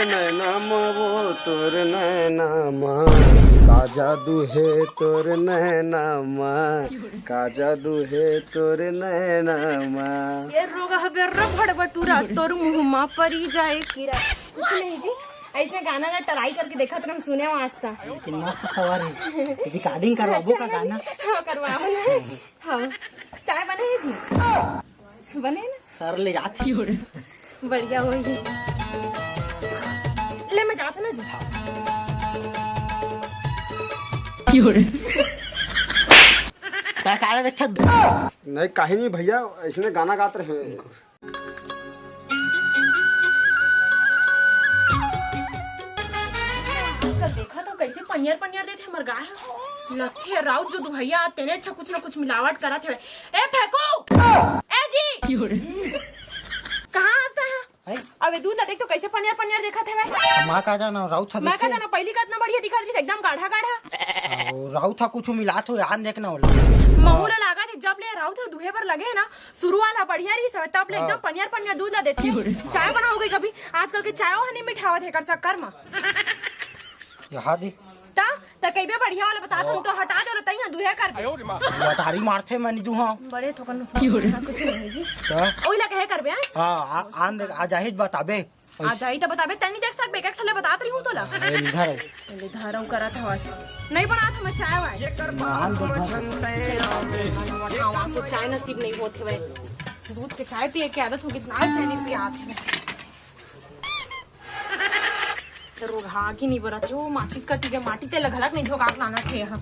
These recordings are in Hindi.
नैनामा वो तोर नैनामा का जादू है तोर नैनामा का जादू है तोर नैनामा। ये रोग हबेर्रा भड़बटूरा तोर मुंह परी जाए कीरा। कुछ नहीं जी, ऐसे गाना ना ट्राई करके देखा तो हम सुने आज तक। लेकिन मस्त सवार है, रिकॉर्डिंग करवाबो का गाना। हाँ करवाओ ना। हाँ चाय बने है जी? बने ना सर ले जाती हो बढ़िया होगी। ले मैं जाता ना जी। काला देखा नहीं कहीं नहीं भैया, इसने गाना गाते रहे। देखा तो कैसे पनियर पनियर देते हमार गाय लथे राउत जो दुहैया तेने अच्छा कुछ ना कुछ मिलावट करा थे। ए फेंको ए जी कहाँ हंसता है? अबे दूध ना देख तो कैसे पनियर पनियर देखा थे भाई। माँ का जाना राउत था, मैं का जाना पहली का इतना बढ़िया दिखा थी एकदम गाढ़ा गाढ़ा। राउत था कुछ मिला तो याद देखना होला। महूला लगा थे जब ले राउत दुहे पर लगे ना शुरू वाला बढ़िया रही सब तब ले एकदम पनियर पनियर दूध ना देती। चाय बनाओगे कभी? आजकल के चाय हनी मिठावत है कर चक्कर में यहाँ दी ता कई बढ़िया वाला बता तुम तो हटा दो रतई ना दुहे कर लतारी मारते मैंने दू। हाँ बड़े तो कुछ नहीं जी ओई लगे है करबे। हाँ आन आ जाहिद बताबे आ जाई तो बताबे तनी देख सक बेकट थले बता रही हूं तोला इधर ले धारम करा था वास नहीं बना था मैं चाय वाय हाँ तो चाय नसीब नहीं होते वे दूध के चाय पिए की आदत होगी ना चाय नहीं पिया थे रोग हाँ की नहीं बरा थे वो माचिस का टीके माटी ते लगलक नहीं झोंका लाना थे हम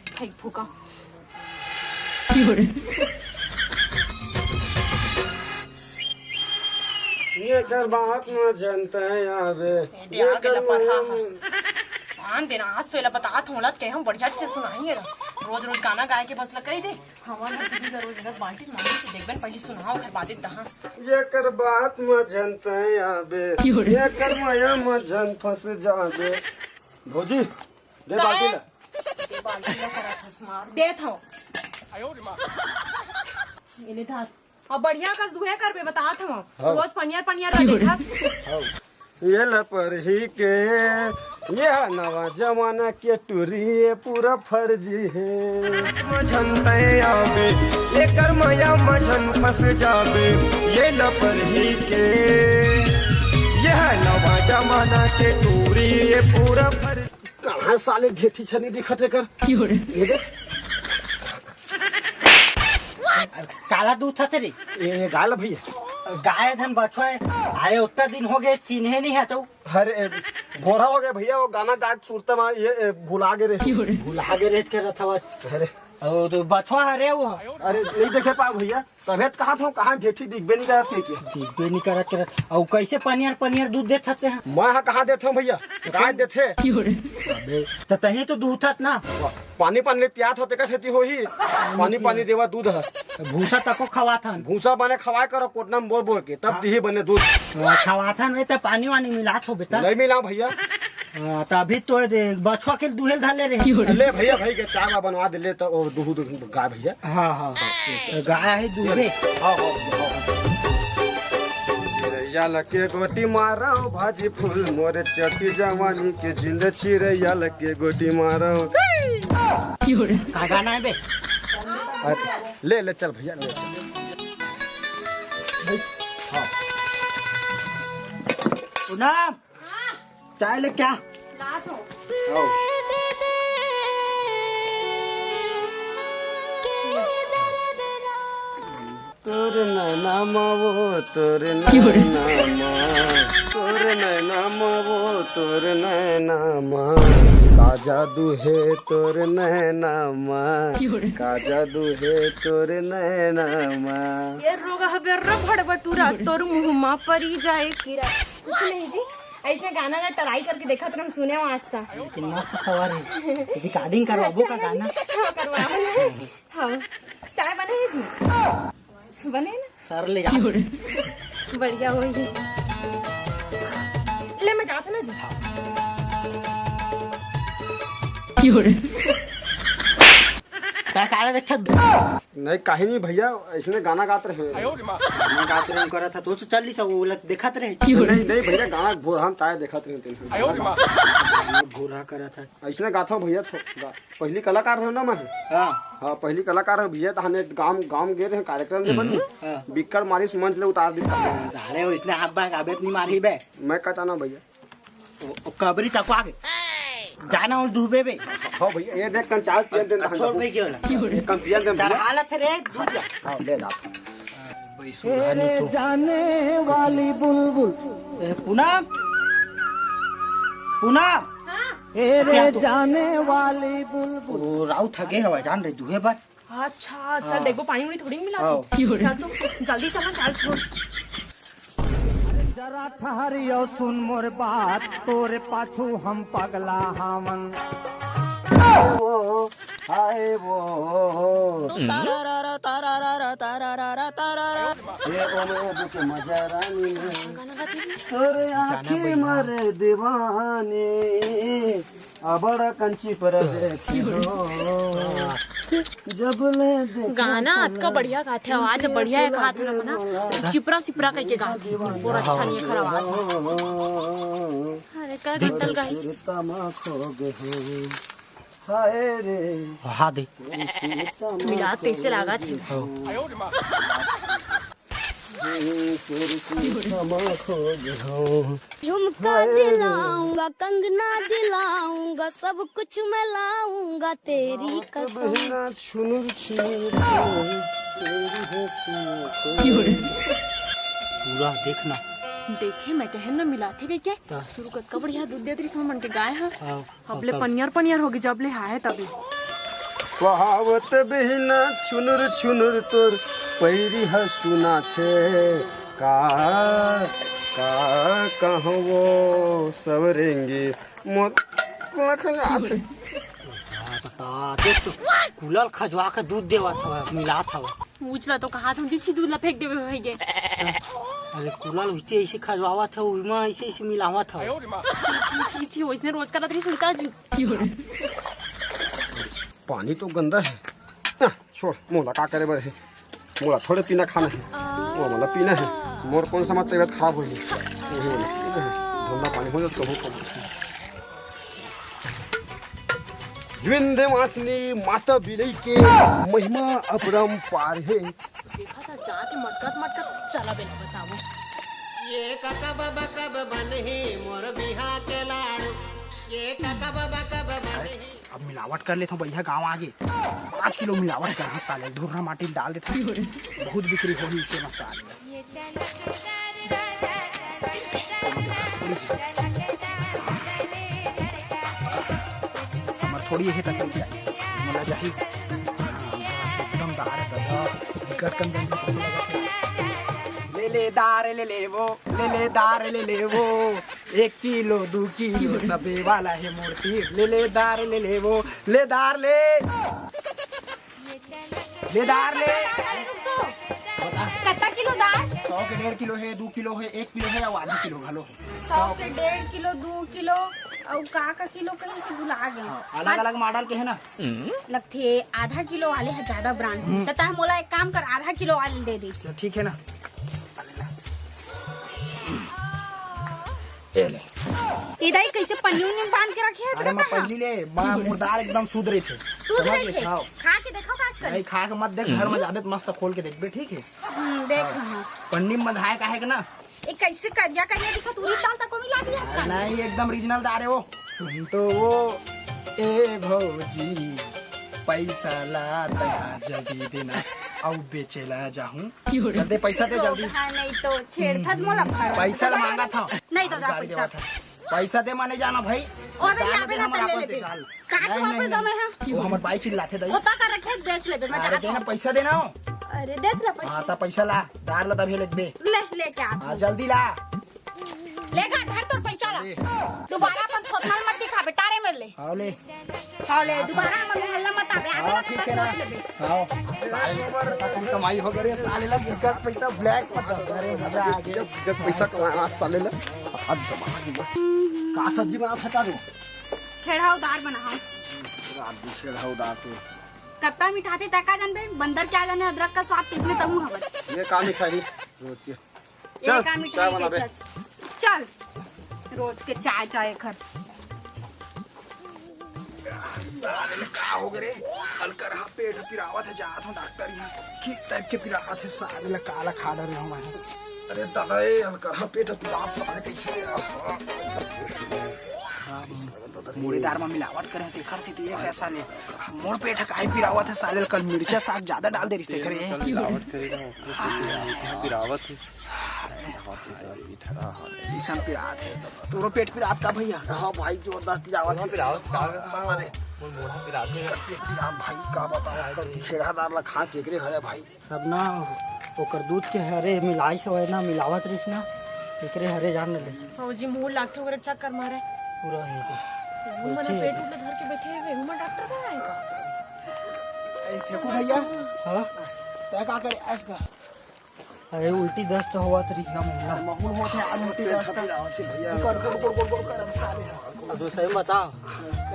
फेंक फूका ये कर बात न जनता आवे ये कर आन देना आज तो इला बता थोड़ा के हम बढ़िया से सुनाएंगे ना रोज रोज गाना गाए के बस लग दे हमारे दीदी का रोज इधर बाल्टी मांगी से देखबन पहले सुनाओ फिर बात दहा ये कर बात न जनता आवे ये कर माया म जन फंस जावे। भौजी दे बाल्टी ला दे बाल्टी ला करा फस मार दे थो इले था अब बढ़िया का दुहे कर बे बता थो रोज पनियर पनियर देखा ये लपर ही के ये नवा जमाना के टूरी ये पूरा फर्जी है। मझनते आवे ये कर माया मझन फंस जावे ये लपर ही के यह नवा जमाना के टूरी ये पूरा फर्जी। कहाँ साले ढेठी छनी दिखते कर ये देख काला दूध था तेरी ये गाल भैया गाय धन बछवा आए उतना दिन हो गए चिन्हे नहीं है तो अरे भोरा हो गया भैया वो गाना गा सुरता में ये भुला गे रे भुला के रेत के रथा अरे तो बछवा हरे वो अरे नहीं देखे पा भैया तबियत कहाँ था कहाँ ढेठी दिखबे नहीं करत दिखबे नहीं करत और कैसे पनियर पनियर दूध देते हैं मैं कहाँ देते हूँ भैया गाय देते तो तही तो दूध था ना पानी पानी प्यात होते कैसे हो ही पानी पानी देवा दूध है भूसा तको खवा था भूसा बने खवाए करो कोटना में बोर बोर के तब दी बने दूध खवा था नहीं तो पानी वानी मिला हो बेटा नहीं मिला भैया तभी तो बछवा के दुहेल धाले रहे ले भैया भाई के चाय बनवा दे ले तो दूध गाय भैया। हाँ हाँ गाय है दूधे चिरैया के गोटी मारो भाजी फूल मोरे चटी जवानी के जिंद चिरैया के गोटी मारो का गाना है बे ले ले चल भैया ले चल। पूनम चाय ले क्या ला थो तोर नैनामा वो तोर नैनामा तोर नैनामा वो तोर नैनामा का जादू है तोर नैनामा का जादू है तोर नैनामा। ये रोग हबेर्रा भड़बटूरा तोर मुंह परी जाए कीरा। कुछ नहीं जी, ऐसे गाना ना ट्राई करके देखा तो हम सुने आज तक। लेकिन मस्त सवार है, रिकॉर्डिंग करवाबो का गाना। हाँ करवाओ ना। हाँ चाय बने है जी? बने ना सर ले जाती बढ़िया होगी। ले मैं जाता ना जी। काला देखा नहीं कहीं नहीं भैया, इसने गाना गाते रहे। मैं गाते रहे करा था तो चल ली था वो देखत रहे। नहीं नहीं भैया, गाना भोर हम ताए देखत रहे। भूरा करा था इसने गाथा भैया, पहली कलाकार है ना मैं। हाँ पहली कलाकार है भैया, तो हमने गाँव गए रहे कार्यक्रम में बनी, बिक्कड़ मारी मंच ले उतार दी। अरे इसने आप बाग आबेत नहीं मारी बे। मैं कहता ना भैया कबरी तक आगे जाना और डूबे बे। हाँ भैया ये देख कर चाल पिया देना। छोड़ भाई क्यों ला कम पिया दे भैया। हालत रे दूध हाँ ले जाता। तो जाने वाली बुलबुल पूनम पूनम तेरे जाने वाली बुलबुल। वो राउत थके हवा जान रही दुहे बार। अच्छा चल देखो, पानी उनी थोड़ी मिला हाँ। चल तू जल्दी चला, चल छोड़। जरा ठहरियो सुन मोर बात, तोरे पाछू हम पगला हमन। वो हाय वो तारा तारा तारा तारा ये ओ मैं दुख मजा रानी में गाना गाती है। तोरे आँखें मारे दीवाने अबड़ा कंची पर देखी हो जब ले गाना आपका बढ़िया गाते, आवाज बढ़िया है, गाते लोग ना चिपरा सिपरा करके गाते बहुत अच्छा नहीं है, खराब आवाज। अरे क्या घंटल गाई हाय रे हाँ दे मिला तेसे लगा थे। झुमका दिलाऊंगा, कंगना दिलाऊंगा, सब कुछ मैं लाऊंगा तेरी कसम। पूरा देखना देखे मैं कहे ना मिलाते गई के शुरू कर बढ़िया दूध देती समय मन के गाय है। अबले पनियर पनियर होगी जब ले आए तभी कहावत बिना चुनुर चुनुर तोर पैरी है सुना थे का कहवो सवरेंगे मोत देख तो कुलर खजवा के दूध देवा था मिला था। पूछला तो कहा था दीछी दूध ला फेंक देवे भैया। अरे कुलर उससे ऐसे खजवावा था, उसमें ऐसे ऐसे मिलावा था। छी छी छी वैसने रोज करा तरी सुनता जी। पानी तो गंदा है। छोड़ मोला का करे बर है, मोला थोड़े पीना खाना है, मोला पीना है। मोर कौन सा मत तबियत खराब होगी, वही वाला पीना है। धंधा पानी हो जाए तो कम। विंध्य वासनी माता बिलई के महिमा अपरंपार है। देखा था जाते मटकत मटकत चला बेला बताओ। ये कब कब बने मोर बिहा के लाड़ू, ये कब बने। अब मिलावट कर लेता हूँ भैया गाँव आगे 5 किलो मिलावट कर साले धुरना माटी डाल देता हूँ, बहुत बिक्री होगी इसे मसाले। थोड़ी है तक मला जाही एकदम दार दादा गटकन बंद कैसे लगा। ले दार ले वो ले दार ले वो 1 किलो 2 किलो सबे वाला है मूर्ति। ले दार ले वो ले दार ले दार ले। कितना किलो दाल? 100 के 1.5 किलो है, 2 किलो है, 1 किलो है और आधा किलो घलो। 100 के 1.5 किलो 2 किलो और का किलो कहीं से भुला गए। अलग अलग मॉडल के है ना। लगते आधा किलो वाले है ज्यादा ब्रांड। तथा मोला एक काम कर, आधा किलो वाले दे दी। तो ठीक है ना। इधर कैसे पन्नी में बांध के रखे है? अरे मैं पहली ले मुर्दार एकदम सूद रहे थे। सूद रहे समझ ले, थे। खाओ। खा के देखो का नहीं खा के मत देख, घर में जाबे तो मस्त खोल के देख बे, ठीक है। देख हाँ। पन्नी में बंधाए का है ना। ये कैसे करिया करिया दिखा, तूरी दाल तक को मिला दिया। नहीं एकदम ओरिजिनल दार है वो। तुम तो वो ए भौजी पैसा ला दया जल्दी देना और बेचेला जाहूं। जल्दी पैसा दे जल्दी। हाँ, नहीं तो छेड़था तो मोला फड़। पैसा मांगा था। नहीं तो जा पैसा। पैसा दे माने जाना भाई। और मैं यहाँ पे ना ले ले। काट वापस दो मैं हाँ। वो हमारे भाई चिल्लाते दई। होता कर रखे बेच ले मैं अरे देना पैसा देना हो। अरे दे ले पैसा। हाँ तो पैसा ला, दार ला तभी लेके बे। ले क्या हाँ जल्दी ला। लेगा धर तो पैसा ला। दोबारा अपन थोथनाल मत दिखा बेटा रे मेरे ले। आओ ले। खाओ ले दोबारा मन हल्ला मत आवे। हाँ ठीक है ना। आओ साल कमाई हो गई साले ला बिकट पैसा ब्लैक मत। अरे मजा आ गया बिकट पैसा कमाया साले ले। का सब्जी बना था दो खेड़ा उदार बनाओ। रात दूसरे उदार तो कत्ता मिठाते तका जान बे बंदर क्या जाने अदरक का स्वाद किसने तमु हवन ये काम मिठाई रोज के ये का मिठाई चाय बना बे। के चल रोज के चाय चाय कर साले का हो गए कल कर हा पेट पिरावत है जात हूं डॉक्टर यहाँ की टाइप के पिरावत है साले काला खा डरे हूं मैं अरे दादा ये हल्का हा पेट पिला साले कैसे मुड़ेदार में मिलावट करे देखर से ये कैसा ले मोर पेट काहे पिरावत है साले कल मिर्चा साग ज्यादा डाल दे रिश्ते करे मिलावट करेगा गिरावत है ईसान पिरात है तोरो पेट पिरात का भैया हां भाई जोरदार पिलावत पिरावत भाई का बताओ ठेकेदार ला खा चेकरे हरे भाई अब ना ओकर दूध के हरे मिलाई से होए ना मिलावत रहिस ना एकरे हरे जान ले फौजी मुंह लागते वगैरह चक्कर मारे पूरा है वो मने पेट में धर के बैठे हुए हुमा डॉक्टर का है देखो भैया हां तय का करे ऐसा अरे उल्टी दस्त हुआ तरीस का मुंह महूल होते हैं आज होते हैं कर कर साले तो सही बता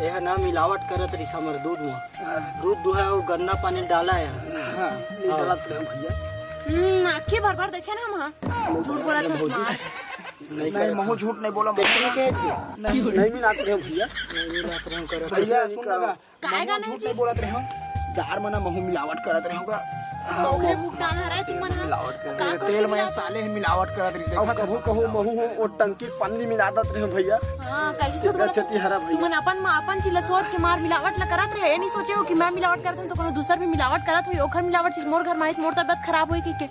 यह ना मिलावट करत रही हमर दूध में दूध दुहा और गन्ना पानी डाला है आंखें भर भर देखे ना हम झूठ बोला था स्मार्ट नहीं महू झूठ नहीं बोला नहीं मिलाते हैं भैया भैया सुन लगा काय गाना झूठ नहीं बोलत रहे हो दार मना महू मिलावट करत रहे होगा ओकरे मुंह डाल रहा है तुम मन तेल में साले मिलावट करत रही अब कहूँ कहूँ महू हो वो टंकी पन्नी मिला दत रहे भैया हां कैसे झूठ बोला सेती हरा भैया तुमन अपन चिल्ला सोच के मार मिलावट ल करत रहे नहीं सोचे हो कि मैं मिलावट करत हूं तो कोनो दूसर भी मिलावट करत होई ओखर मिलावट चीज मोर घर में मोर तबियत खराब होई के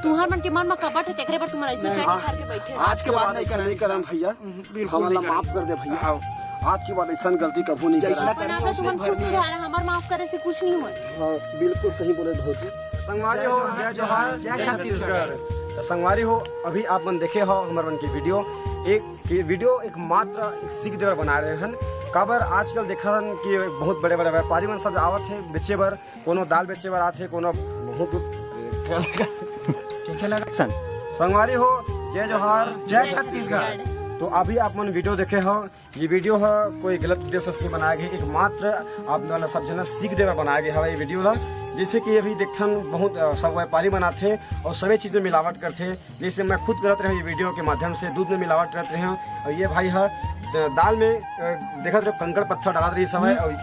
तुहर मन के मन में कपट है तेकरे पर तुमन ऐसे फैट खा के बैठे आज के बाद नहीं करम भैया हमारा माफ कर दे भैया आज के बाद ऐसा गलती कभी नहीं जैसा करें अपन तुमन खुश हो रहा हमार माफ करे से कुछ नहीं होई हाँ बिल्कुल सही बोले भौजी संगवारी हो जय जोहार जय छत्तीसगढ़ संगवारी हो अभी आप मन देखे हो हमारे मन की वीडियो एक मात्र एक सीख देवर बना रहे हैं काबर आजकल देखा कि बहुत बड़े बड़े व्यापारी मन सब आवत है बेचे बर कोनो दाल बेचे बर आते कोनो बहुत संगवारी हो जय जोहार जय छत्तीसगढ़ तो अभी आप मन वीडियो देखे हो ये वीडियो है कोई गलत उद्देश्य से नहीं बनाया गया एक मात्र आप वाला सब जना सीख देवर बनाया गया है ये वीडियो ला जैसे कि अभी देखथन बहुत सब व्यापारी बनाते और सभी चीज़ में मिलावट करते जैसे मैं खुद करते रहे ये वीडियो के माध्यम से दूध में मिलावट करते हैं और ये भाई है दाल में देखा तो कंकड़ पत्थर डाला रही समय और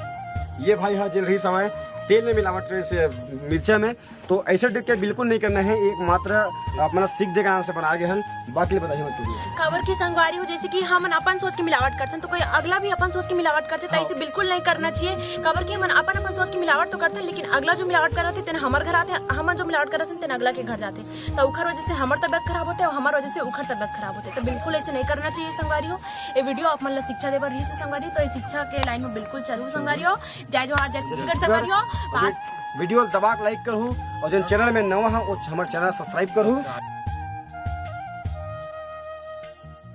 ये भाई है जल रही समय तेल में मिलावट करे से मिर्चा में तो ऐसे देख के बिल्कुल नहीं करना है एक मात्र अपना सीख देगा नाम से बना गए हैं बाकी बताइए मत खबर की संगवारी हो जैसे कि हम अपन सोच के मिलावट करते हैं तो कोई अगला भी अपन सोच के मिलावट करते तो ऐसे बिल्कुल नहीं करना चाहिए खबर की हम अपन सोच के मिलावट तो करते हैं लेकिन अगला जो मिलावट कर रहे थे हमारे घर आते हम जो मिलावट कर रहे थे अगला के घर जाते तो उखर वजह से हमारी तबियत खराब होते और हमारे वजह से उखर तबियत खराब होते तो बिल्कुल ऐसे नहीं करना चाहिए संगवारी हो ये वीडियो आप मतलब शिक्षा दे रही है संगवारी तो इस शिक्षा के लाइन में बिल्कुल चलू संगवारी हो जय जोहार जय छत्तीसगढ़ संगवारी हो वीडियो दबा लाइक करूँ और जो चैनल में नवा है वो हमारे चैनल सब्सक्राइब करूँ